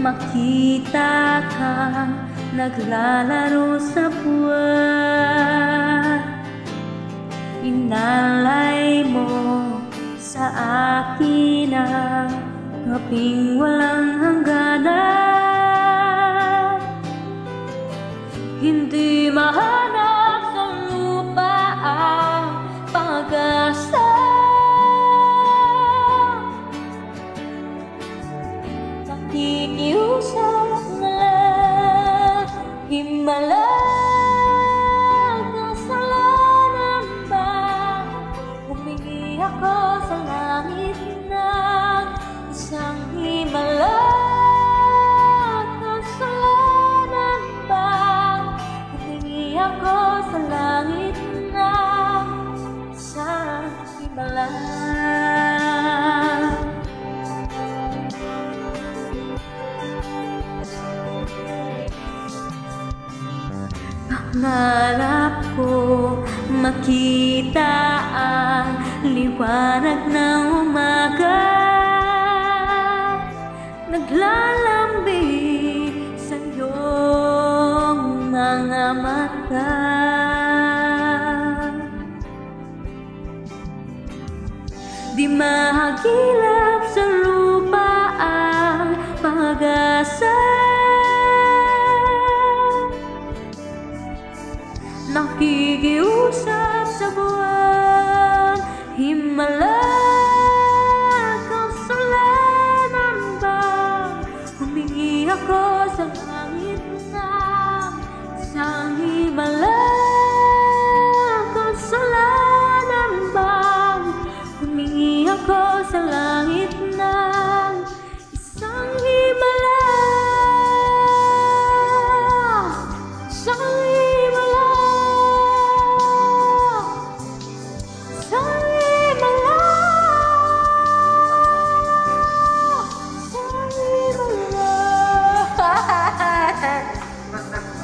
makita kang naglalaro sa buwan. Inalay mo sa akin ang gabing walang hangganan. Hindi mahanap sa lupa ang pag-asa. Nakikiusap na lang, himala. Kasalanan ba? Humingi ako sa langit ng isang himala. Kasalanan ba? Humingi ako sa langit ng isang himala. Pangarap ko makita ang liwanag ng umaga, naglalambing sa iyong mga mata. Di mahagilap sa lupa ang pag-asa. Nakikiusap sa buwan, himala. Kasalanan ba? Humingi ako sa